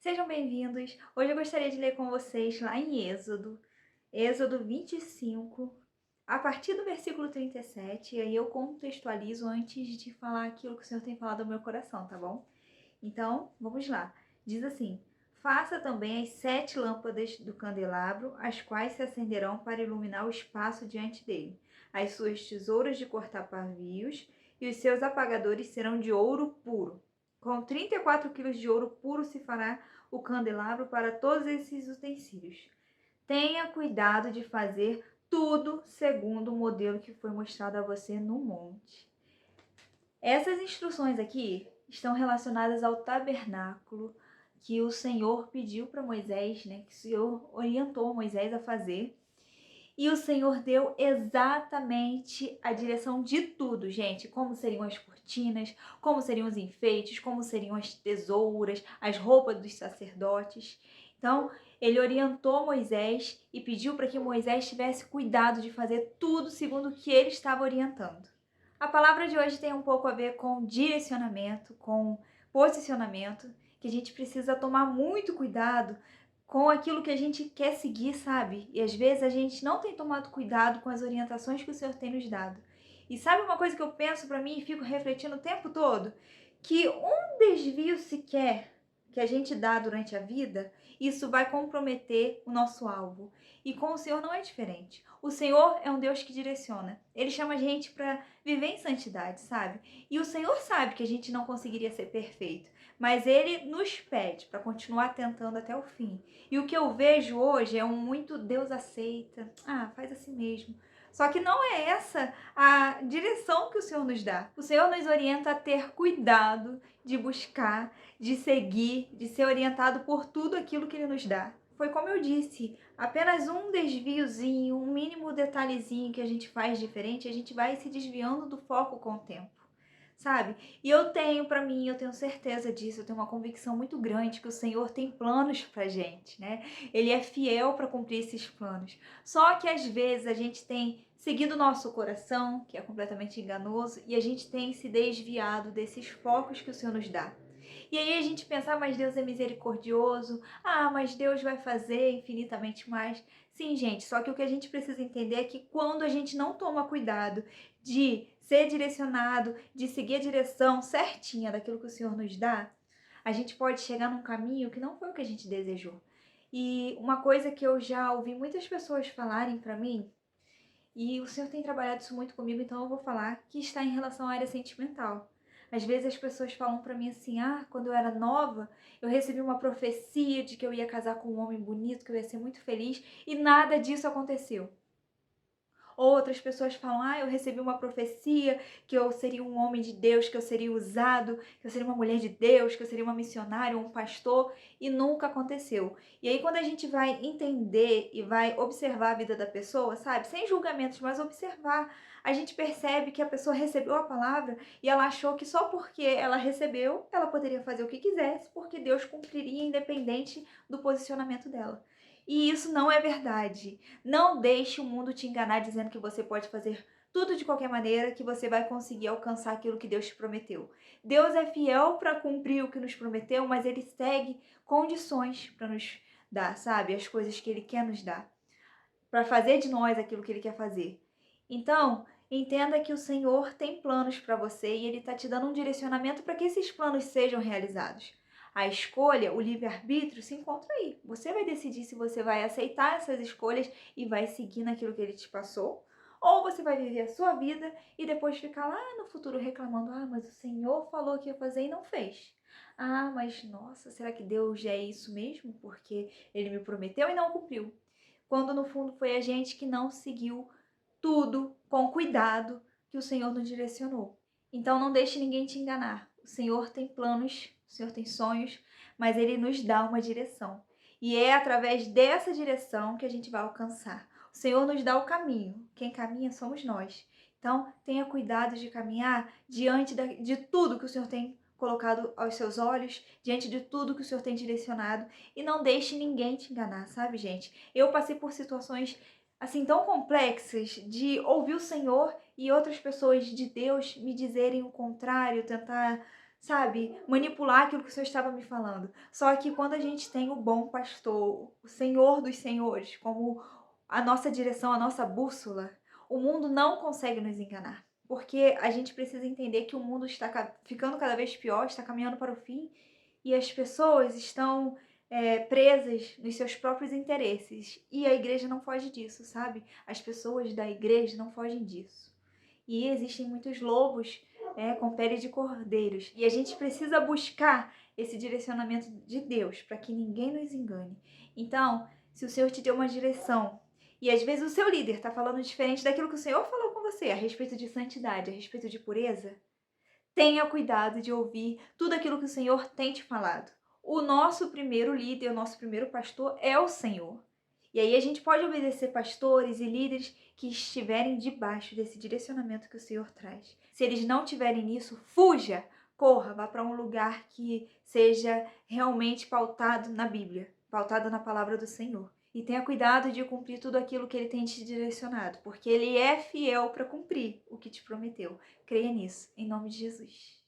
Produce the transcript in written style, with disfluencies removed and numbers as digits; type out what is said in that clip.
Sejam bem-vindos. Hoje eu gostaria de ler com vocês lá em Êxodo 25, a partir do versículo 37, e aí eu contextualizo antes de falar aquilo que o Senhor tem falado ao meu coração, tá bom? Então, vamos lá. Diz assim: faça também as 7 lâmpadas do candelabro, as quais se acenderão para iluminar o espaço diante dele. As suas tesouras de cortar pavios e os seus apagadores serão de ouro puro. Com 34 quilos de ouro puro se fará o candelabro para todos esses utensílios. Tenha cuidado de fazer tudo segundo o modelo que foi mostrado a você no monte. Essas instruções aqui estão relacionadas ao tabernáculo que o Senhor pediu para Moisés, né? Que o Senhor orientou Moisés a fazer. E o Senhor deu exatamente a direção de tudo, gente. Como seriam as cortinas, como seriam os enfeites, como seriam as tesouras, as roupas dos sacerdotes. Então, ele orientou Moisés e pediu para que Moisés tivesse cuidado de fazer tudo segundo o que ele estava orientando. A palavra de hoje tem um pouco a ver com direcionamento, com posicionamento, que a gente precisa tomar muito cuidado com aquilo que a gente quer seguir, sabe? E às vezes a gente não tem tomado cuidado com as orientações que o Senhor tem nos dado. E sabe uma coisa que eu penso para mim e fico refletindo o tempo todo? Que um desvio sequer que a gente dá durante a vida, isso vai comprometer o nosso alvo. E com o Senhor não é diferente. O Senhor é um Deus que direciona. Ele chama a gente para viver em santidade, sabe? E o Senhor sabe que a gente não conseguiria ser perfeito, mas Ele nos pede para continuar tentando até o fim. E o que eu vejo hoje é um muito Deus aceita, faz assim mesmo. Só que não é essa a direção que o Senhor nos dá. O Senhor nos orienta a ter cuidado de buscar, de seguir, de ser orientado por tudo aquilo que Ele nos dá. Foi como eu disse, apenas um desviozinho, um mínimo detalhezinho que a gente faz diferente, a gente vai se desviando do foco com o tempo, sabe? E eu tenho certeza disso, eu tenho uma convicção muito grande que o Senhor tem planos pra gente, né? Ele é fiel para cumprir esses planos. Só que às vezes a gente tem seguido o nosso coração, que é completamente enganoso, e a gente tem se desviado desses focos que o Senhor nos dá. E aí a gente pensa, mas Deus é misericordioso, mas Deus vai fazer infinitamente mais. Sim, gente, só que o que a gente precisa entender é que quando a gente não toma cuidado de ser direcionado, de seguir a direção certinha daquilo que o Senhor nos dá, a gente pode chegar num caminho que não foi o que a gente desejou. E uma coisa que eu já ouvi muitas pessoas falarem para mim, e o Senhor tem trabalhado isso muito comigo, então eu vou falar, que está em relação à área sentimental. Às vezes as pessoas falam para mim assim, quando eu era nova, eu recebi uma profecia de que eu ia casar com um homem bonito, que eu ia ser muito feliz, e nada disso aconteceu. Outras pessoas falam, eu recebi uma profecia que eu seria um homem de Deus, que eu seria usado, que eu seria uma mulher de Deus, que eu seria uma missionária, um pastor, e nunca aconteceu. E aí quando a gente vai entender e vai observar a vida da pessoa, sabe, sem julgamentos, mas observar, a gente percebe que a pessoa recebeu a palavra e ela achou que só porque ela recebeu, ela poderia fazer o que quisesse, porque Deus cumpriria independente do posicionamento dela. E isso não é verdade. Não deixe o mundo te enganar dizendo que você pode fazer tudo de qualquer maneira, que você vai conseguir alcançar aquilo que Deus te prometeu. Deus é fiel para cumprir o que nos prometeu, mas Ele segue condições para nos dar, sabe? As coisas que Ele quer nos dar, para fazer de nós aquilo que Ele quer fazer. Então, entenda que o Senhor tem planos para você e Ele está te dando um direcionamento para que esses planos sejam realizados. A escolha, o livre-arbítrio se encontra aí. Você vai decidir se você vai aceitar essas escolhas e vai seguir naquilo que Ele te passou, ou você vai viver a sua vida e depois ficar lá no futuro reclamando, mas o Senhor falou que ia fazer e não fez. Mas nossa, será que Deus é isso mesmo? Porque Ele me prometeu e não cumpriu. Quando no fundo foi a gente que não seguiu tudo com cuidado que o Senhor nos direcionou. Então não deixe ninguém te enganar. O Senhor tem planos, o Senhor tem sonhos, mas Ele nos dá uma direção. E é através dessa direção que a gente vai alcançar. O Senhor nos dá o caminho. Quem caminha somos nós. Então tenha cuidado de caminhar diante de tudo que o Senhor tem colocado aos seus olhos, diante de tudo que o Senhor tem direcionado. E não deixe ninguém te enganar, sabe, gente? Eu passei por situações assim tão complexas de ouvir o Senhor e outras pessoas de Deus me dizerem o contrário, tentar, sabe, manipular aquilo que o Senhor estava me falando. Só que quando a gente tem o bom pastor, o Senhor dos senhores, como a nossa direção, a nossa bússola, o mundo não consegue nos enganar. Porque a gente precisa entender que o mundo está ficando cada vez pior, está caminhando para o fim, e as pessoas estão presas nos seus próprios interesses. E a igreja não foge disso, sabe? As pessoas da igreja não fogem disso. E existem muitos lobos com pele de cordeiros. E a gente precisa buscar esse direcionamento de Deus para que ninguém nos engane. Então, se o Senhor te deu uma direção e às vezes o seu líder está falando diferente daquilo que o Senhor falou com você a respeito de santidade, a respeito de pureza, tenha cuidado de ouvir tudo aquilo que o Senhor tem te falado. O nosso primeiro líder, o nosso primeiro pastor é o Senhor. E aí a gente pode obedecer pastores e líderes que estiverem debaixo desse direcionamento que o Senhor traz. Se eles não tiverem nisso, fuja, corra, vá para um lugar que seja realmente pautado na Bíblia, pautado na palavra do Senhor. E tenha cuidado de cumprir tudo aquilo que ele tem te direcionado, porque ele é fiel para cumprir o que te prometeu. Creia nisso, em nome de Jesus.